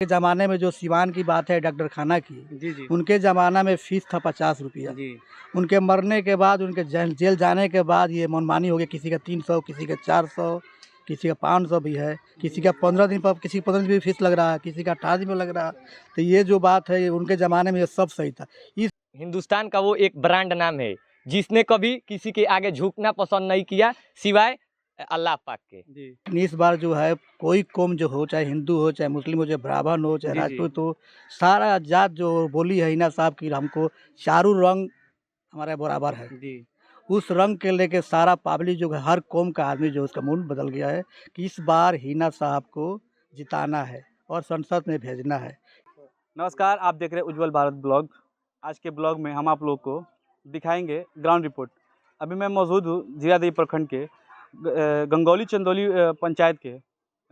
के ज़माने में जो सिवान की बात है डॉक्टर खाना की, जी। उनके ज़माना में फ़ीस था 50 रुपया। जी। उनके मरने के बाद, उनके जेल जाने के बाद ये मनमानी हो गई, किसी का 300, किसी का 400, किसी का 500 भी है, किसी का 15 दिन पर, किसी 15 दिन भी फीस लग रहा है, किसी का 18 दिन में लग रहा है। तो ये जो बात है, उनके ज़माने में ये सब सही था। हिंदुस्तान का वो एक ब्रांड नाम है जिसने कभी किसी के आगे झुकना पसंद नहीं किया सिवाय अल्लाह पाक के। जी। इस बार जो है कोई कौम जो हो, चाहे हिंदू हो, चाहे मुस्लिम हो, चाहे ब्राह्मण हो, चाहे जी, जी। राजपूत हो, सारा जात जो बोली है हिना साहब की, हमको चारों रंग हमारे बराबर है। जी। उस रंग के लेके सारा पब्लिक जो है, हर कौम का आदमी जो उसका मूड बदल गया है कि इस बार हिना साहब को जिताना है और संसद में भेजना है। नमस्कार, आप देख रहे हैं उज्जवल भारत ब्लॉग। आज के ब्लॉग में हम आप लोग को दिखाएंगे ग्राउंड रिपोर्ट। अभी मैं मौजूद हूँ जीरादेवी प्रखंड के गंगौली चंदौली पंचायत के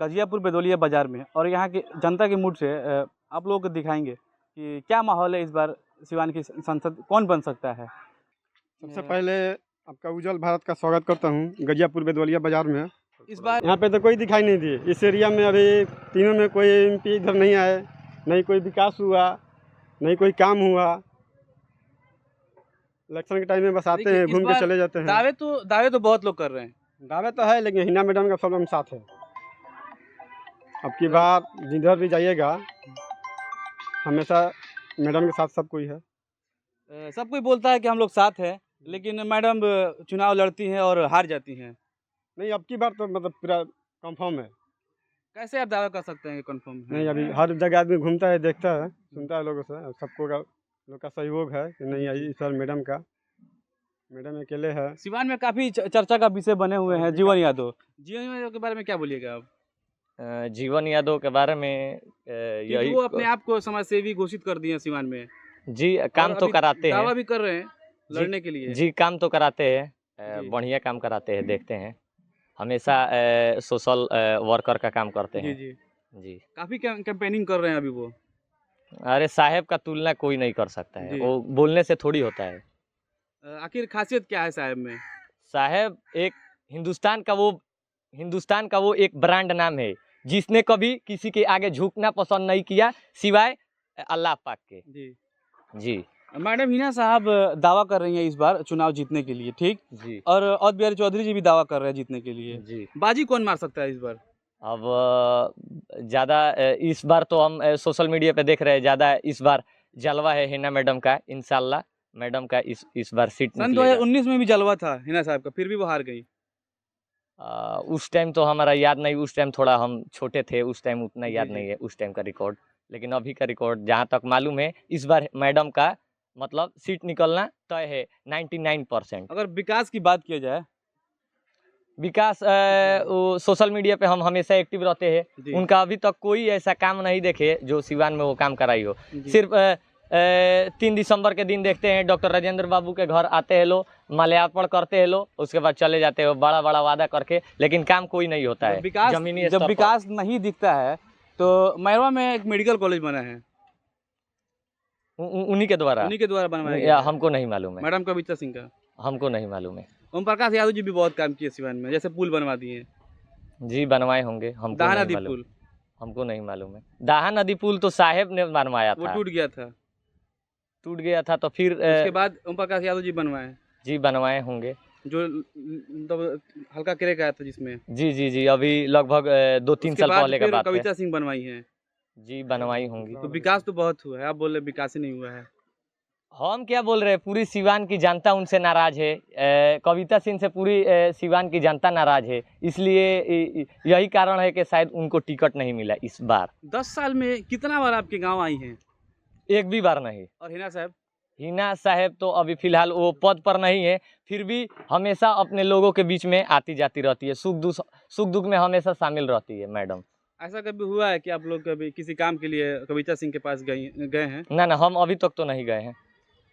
गजियापुर बेदोलिया बाज़ार में, और यहाँ की जनता के मूड से आप लोगों को दिखाएंगे कि क्या माहौल है इस बार सिवान की संसद कौन बन सकता है। सबसे पहले आपका उज्जवल भारत का स्वागत करता हूँ गजियापुर बेदवलिया बाज़ार में। इस बार यहाँ पे तो कोई दिखाई नहीं दिए। इस एरिया में अभी तीनों में कोई एमपी इधर नहीं आए, नहीं कोई विकास हुआ, नहीं कोई काम हुआ। इलेक्शन के टाइम में बस आते हैं, घूम के चले जाते हैं। दावे तो बहुत लोग कर रहे हैं। दावे तो है, लेकिन हिना मैडम का सब हम साथ है। अब की बार जिधर भी जाइएगा हमेशा मैडम के साथ सब कोई है। सब कोई बोलता है कि हम लोग साथ हैं, लेकिन मैडम चुनाव लड़ती हैं और हार जाती हैं। नहीं, अब की बार तो मतलब पूरा कंफर्म है। कैसे आप दावा कर सकते हैं कि कंफर्म है? नहीं, अभी हर जगह आदमी घूमता है, देखता है, सुनता है लोगों से, सबको लोग का सहयोग है कि नहीं इस बार मैडम अकेले है। सिवान में काफी चर्चा का विषय बने हुए हैं जीवन यादव के बारे में क्या बोलिएगा आप? जीवन यादव के बारे में क्योंकि वो अपने आप को समाज सेवी घोषित कर दिए हैं सिवान में। जी काम तो कराते दावा हैं, भी कर रहे हैं लड़ने के लिए। जी काम तो कराते जी। हैं, बढ़िया काम कराते हैं, देखते हैं हमेशा सोशल वर्कर का काम करते हैं। जी। जी काफी कैंपेनिंग कर रहे हैं अभी वो। अरे साहेब का तुलना कोई नहीं कर सकता है, वो बोलने से थोड़ी होता है। आखिर खासियत क्या है साहब में? साहेब एक हिंदुस्तान का वो एक ब्रांड नाम है जिसने कभी किसी के आगे झुकना पसंद नहीं किया सिवाय अल्लाह पाक के। जी मैडम हिना साहब दावा कर रही हैं इस बार चुनाव जीतने के लिए, ठीक जी। और औध बिहारी चौधरी जी भी दावा कर रहे हैं जीतने के लिए। जी बाजी कौन मार सकता है इस बार? अब ज़्यादा इस बार तो हम सोशल मीडिया पे देख रहे हैं, ज़्यादा इस बार जलवा है हिना मैडम का। इंशाल्लाह मैडम का इस बार सीट सन 2019 में भी जलवा था हिना साहब का, फिर भी वो हार गई। उस टाइम तो हमारा याद नहीं, उस टाइम थोड़ा हम छोटे थे, उस टाइम उतना याद नहीं है उस टाइम का रिकॉर्ड, लेकिन अभी का रिकॉर्ड जहाँ तक मालूम है इस बार मैडम का मतलब सीट निकलना तय है 99%। अगर विकास की बात किया जाए, विकास सोशल मीडिया पे हम हमेशा एक्टिव रहते हैं, उनका अभी तक कोई ऐसा काम नहीं देखे जो सिवान में वो काम कराई हो। सिर्फ 3 दिसंबर के दिन देखते हैं डॉक्टर राजेंद्र बाबू के घर आते हैं लोग, माल्यार्पण करते हैं लोग, उसके बाद चले जाते हैं बड़ा बड़ा वादा करके, लेकिन काम कोई नहीं होता है। जब विकास नहीं दिखता है तो मैरवा में एक मेडिकल कॉलेज बना है, उन्हीं के द्वारा बनवाया गया है। हमको नहीं मालूम है, मैडम कविता सिंह का हमको नहीं मालूम है। ओम प्रकाश यादव जी भी बहुत काम किए सिवान में, जैसे पुल बनवा दिए। जी बनवाए होंगे, हमको नहीं मालूम, हमको नहीं मालूम है। दाहा नदी पुल तो साहेब ने बनवाया था, वो टूट गया था, तो फिर उसके बाद ओम प्रकाश यादव जी बनवाए। जी बनवाए होंगे, जो मतलब हल्का क्रैक आया था जिसमें। जी अभी लगभग 2-3 साल पहले का बात है। कविता सिंह बनवाई है। जी बनवाई होंगी। तो विकास तो बहुत हुआ है, आप बोल रहे विकास ही नहीं हुआ है। हम क्या बोल रहे हैं, पूरी सिवान की जनता उनसे नाराज है, कविता सिंह से पूरी सिवान की जनता नाराज है, इसलिए यही कारण है कि शायद उनको टिकट नहीं मिला इस बार। 10 साल में कितना बार आपके गांव आई हैं? एक भी बार नहीं। और हिना साहब तो अभी फिलहाल वो पद पर नहीं है, फिर भी हमेशा अपने लोगों के बीच में आती जाती रहती है, सुख दुख में हमेशा शामिल रहती है मैडम। ऐसा कभी हुआ है कि आप लोग कभी किसी काम के लिए कविता सिंह के पास गए हैं? ना हम अभी तक तो नहीं गए हैं।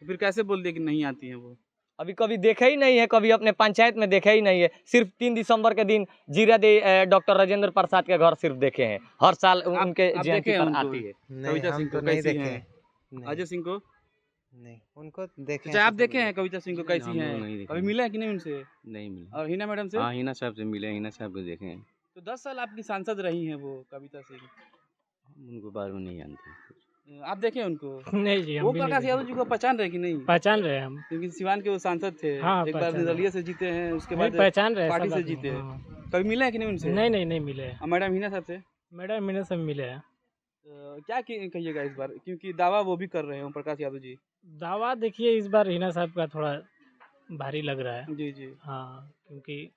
तो फिर कैसे बोल दिए कि नहीं आती हैं वो? अभी कभी देखा ही नहीं है, कभी अपने पंचायत में देखा ही नहीं है। सिर्फ 3 दिसंबर के दिन जीरादेवी डॉक्टर राजेंद्र प्रसाद के घर सिर्फ देखे हैं, हर साल उनके जयंती पर आती है। कविता सिंह को कैसी हैं? अजय सिंह को नहीं, उनको देखे। अच्छा आप देखे हैं कविता सिंह को कैसी हैं? अभी मिला है कि नहीं उनसे? नहीं मिला। और हिना मैडम से? हाँ हिना साहब से मिले, हिना साहब को देखे हैं। तो 10 साल आपकी सांसद रही हैं वो कविता सिंह। उनको बारे में नहीं जानते। आप देखे उनको? नहीं जी, हम वो भी नहीं प्रकाश देखे। यादव जी को पहचान रहे कि नहीं? पहचान रहे हैं हम। क्योंकि सिवान के वो सांसद थे। हाँ, एक बार पहचान निर्दलीय से जीते हैं, उसके नहीं, बाद पहचान रहे हैं, पार्टी सब से आदमी। जीते हैं। हाँ। कभी मिले हैं कि नहीं उनसे? नहीं मिले हैं। मैडम हिना साहब से मैडम मैंने सब मिले हैं। क्या कहिएगा इस बार, क्योंकि दावा वो भी कर रहे हैं ओम प्रकाश यादव जी। दावा देखिए इस बार हिना साहब का थोड़ा भारी लग रहा है। जी जी। हाँ, क्योंकि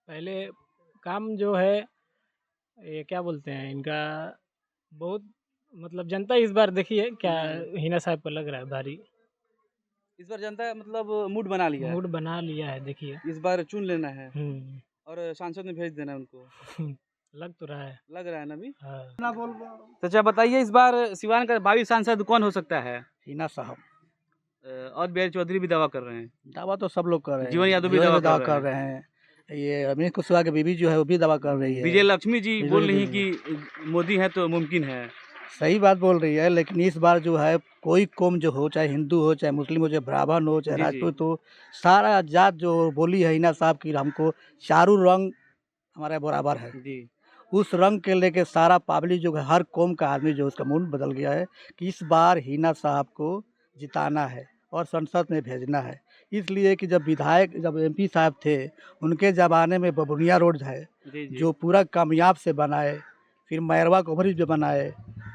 पहले काम जो है ये क्या बोलते हैं इनका बहुत मतलब जनता इस बार देखिए क्या हिना साहब को लग रहा है भारी। इस बार जनता मतलब मूड बना लिया है। मूड बना लिया है देखिए। इस बार चुन लेना है हम्म, और सांसद में भेज देना है उनको। लग तो रहा है। लग रहा है ना अभी। हाँ। तो अच्छा बताइए, इस बार सिवान का भावी सांसद कौन हो सकता है? हिना साहब। और बिहारी चौधरी भी दावा कर रहे हैं। दावा तो सब लोग कर रहे हैं। जीवन यादव भी जीवन दावा दावा कर कर रहे रहे हैं। ये रमेश कुशवाहा की बीबी जो है वो भी दावा कर रही है। विजय लक्ष्मी जी विजय बोल रही हैं लक्ष्मी। कि मोदी है तो मुमकिन है। सही बात बोल रही है, लेकिन इस बार जो है कोई कौम जो हो, चाहे हिंदू हो, चाहे मुस्लिम हो, चाहे ब्राह्मण हो, चाहे जी, जी। राजपूत हो, सारा जात जो बोली है हिना साहब की हमको चारों रंग हमारे बराबर है। जी उस रंग के लेके सारा पब्लिक जो है, हर कौम का आदमी जो उसका मूड बदल गया है कि इस बार हिना साहब को जिताना है और संसद में भेजना है। इसलिए कि जब विधायक जब एमपी साहब थे उनके ज़माने में बबुनिया रोड है जी जी। जो पूरा कामयाब से बनाए, फिर मैरवा का ओवरब्रिज भी बनाए,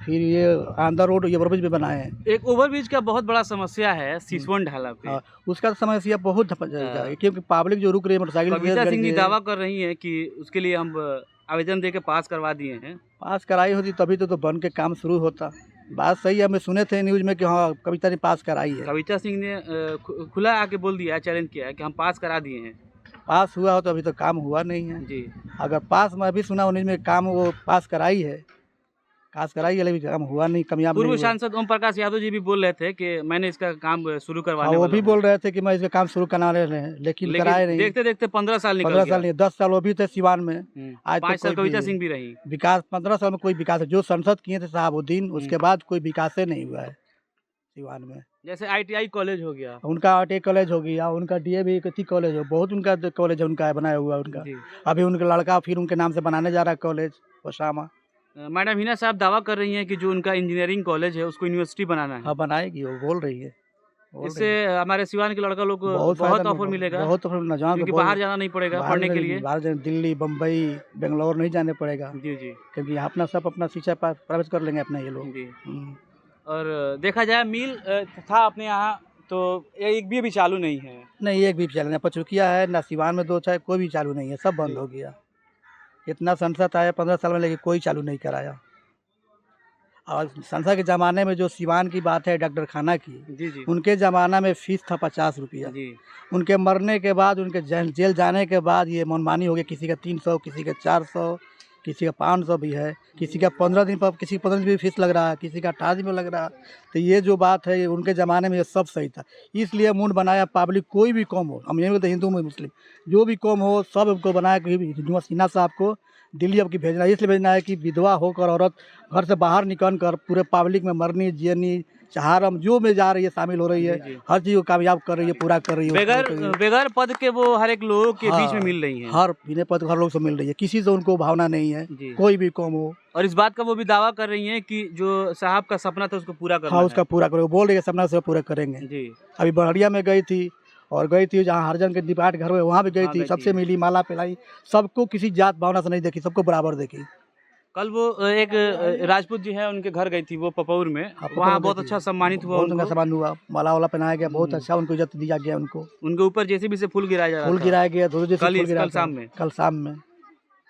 फिर ये आंध्र रोड ये ओवरब्रिज भी बनाए। एक ओवरब्रिज का बहुत बड़ा समस्या है सिसवन ढाला पे। हाँ, उसका समस्या बहुत क्योंकि पब्लिक जो रुक रही है मोटरसाइकिल से, कविता गाड़ी सिंह जी से। दावा कर रही हैं कि उसके लिए हम आवेदन दे के पास करवा दिए हैं। पास कराई होती तभी तो बन के काम शुरू होता। बात सही है, हमें सुने थे न्यूज़ में कि हाँ कविता ने पास कराई है। कविता सिंह ने खुला आके बोल दिया है, चैलेंज किया है कि हम पास करा दिए हैं। पास हुआ हो तो अभी तो काम हुआ नहीं है। जी अगर पास मैं भी सुना उन्हीं में काम वो पास कराई है, लेकिन काम हुआ नहीं, कामयाब पूर्व नहीं हुआ। सांसद ओम प्रकाश यादव जी भी बोल रहे थे कि मैंने इसका काम शुरू हाँ, करवाने वो वाला भी हूं। बोल रहे थे कि मैं इसका काम शुरू करना रहे हैं, लेकिन कराए नहीं। देखते देखते 15 साल निकल 15 गया। साल नहीं, 10 साल वो भी थे सिवान में। आज 5 साल कोई कविता भी सिंह भी रही। विकास 15 साल में कोई विकास जो संसद किए थे साहबुद्दीन, उसके बाद कोई विकास ही नहीं हुआ है सिवान में। जैसे ITI कॉलेज हो गया। उनका आर्टे कॉलेज हो गया, उनका DAV कति कॉलेज हो, बहुत उनका कॉलेज है उनका बनाया हुआ है उनका। जी। अभी उनका लड़का फिर उनके नाम से बनाने जा रहा है कॉलेज ओसामा। मैडम हिना साहब दावा कर रही हैं कि जो उनका इंजीनियरिंग कॉलेज है उसको यूनिवर्सिटी बनाना है। हाँ बनाएगी, वो बोल रही है। इससे हमारे सिवान के लड़का लोग को बहुत फायदा ऑफर मिलेगा। बहुत ऑफर नौजवान क्योंकि को बाहर जाना नहीं पड़ेगा पढ़ने के लिए। बाहर दिल्ली, बम्बई, बेंगलोर नहीं जाने पड़ेगा, जी जी क्योंकि यहाँ अपना सब अपना शिक्षा प्राप्त कर लेंगे अपना ये लोग। जी। और देखा जाए मिल था अपने यहाँ तो एक भी अभी चालू नहीं है। नहीं, एक भी चालू नहीं, पचुकिया है ना सिवान में, दो चाहे कोई भी चालू नहीं है, सब बंद हो गया। इतना संसद आया 15 साल में, लेकिन कोई चालू नहीं कराया। और संसद के ज़माने में जो सिवान की बात है डॉक्टर खाना की, जी जी उनके ज़माना में फीस था 50 रुपया। जी। उनके मरने के बाद, उनके जेल जाने के बाद ये मनमानी हो गया, किसी का 300, किसी का 400, किसी का 500 भी है, किसी का 15 दिन पर, किसी 15 दिन भी फीस लग रहा है, किसी का 18 दिन में लग रहा है। तो ये जो बात है उनके ज़माने में ये सब सही था, इसलिए मूड बनाया पब्लिक कोई भी कौम हो, हम ये बोलते हिंदू में मुस्लिम जो भी कौम हो सब को बनाया कि हिना साहब को दिल्ली अब की भेजना है। इसलिए भेजना है कि विधवा होकर औरत घर से बाहर निकल कर पूरे पब्लिक में मरनी जियनी चहारम जो में जा रही है, शामिल हो रही है, जी, जी। हर चीज़ को कामयाब कर रही है, पूरा कर रही है। बगैर पद के वो हर एक लोगों के हाँ, बीच में मिल रही हैं। हर बिना पद हर लोग से मिल रही है, किसी से उनको भावना नहीं है, जी। कोई भी कौम हो। और इस बात का वो भी दावा कर रही हैं कि जो साहब का सपना था उसको पूरा करना हाँ, है। उसका पूरा करो, बोल रही है सपना से पूरा करेंगे। जी अभी बड़िया में गई थी और गई थी जहाँ हरजन के डिपार्ट घर में, वहाँ भी गई हाँ, थी, गई सबसे थी। मिली, माला पिलाई, सबको किसी जात भावना से नहीं देखी, सबको बराबर देखी। कल वो एक राजपूत जी है उनके घर गई थी वो पपौर में, हाँ, वहाँ पकड़ बहुत गई थी। अच्छा सम्मानित हुआ बहुत उनका उनको। सम्मान हुआ, माला वाला पहनाया गया, बहुत अच्छा उनको इज्जत दिया गया, उनको उनके ऊपर जेसीबी से फूल गिराया जा रहा फूल था। गिराया गया, धोरे जैसे कल फूल गिराया कल शाम में। कल शाम में।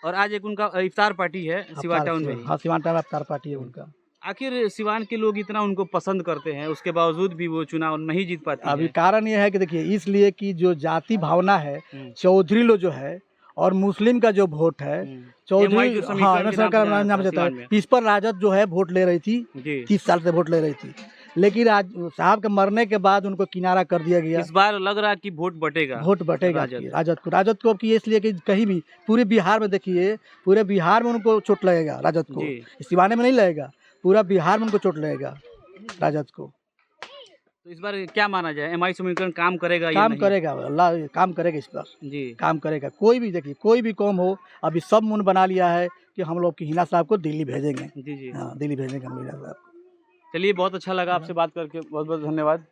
और आज एक उनका इफ्तार पार्टी है सिवान टाउन में ही। हाँ, सिवान टाउन में इफ्तार पार्टी है उनका। आखिर सिवान के लोग इतना उनको पसंद करते हैं, उसके बावजूद भी वो चुनाव नहीं जीत पाती अभी है। कारण ये है कि देखिए, इसलिए कि जो जाति भावना है, हम्म। चौधरी लोग जो है और मुस्लिम का जो वोट है, MI चौधरी जो समीकरण हाँ के नाम सरकार से जाना नाम था जाता सिवान में। है, इस पर राजद जो है वोट ले रही थी, जी 30 साल से वोट ले रही थी, लेकिन आज साहब के मरने के बाद उनको किनारा कर दिया गया। इस बार लग रहा है कि वोट बटेगा। वोट बटेगा राजद। राजद को अब की इसलिए कि कहीं भी पूरे बिहार में देखिए, पूरे बिहार में उनको चोट लगेगा राजद को, जी। सिवाने में नहीं लगेगा, पूरा बिहार में उनको चोट लगेगा राजद को। तो इस बार क्या माना जाए, MI समीकरण काम करेगा या काम नहीं? करेगा, अल्लाह काम करेगा, इस पर जी काम करेगा। कोई भी देखिए, कोई भी कौम हो, अभी सब मुन बना लिया है कि हम लोग की हिना साहब को दिल्ली भेजेंगे। जी जी। हाँ, दिल्ली भेजेंगे हम हिना साहब को। चलिए बहुत अच्छा लगा आपसे बात करके, बहुत बहुत धन्यवाद।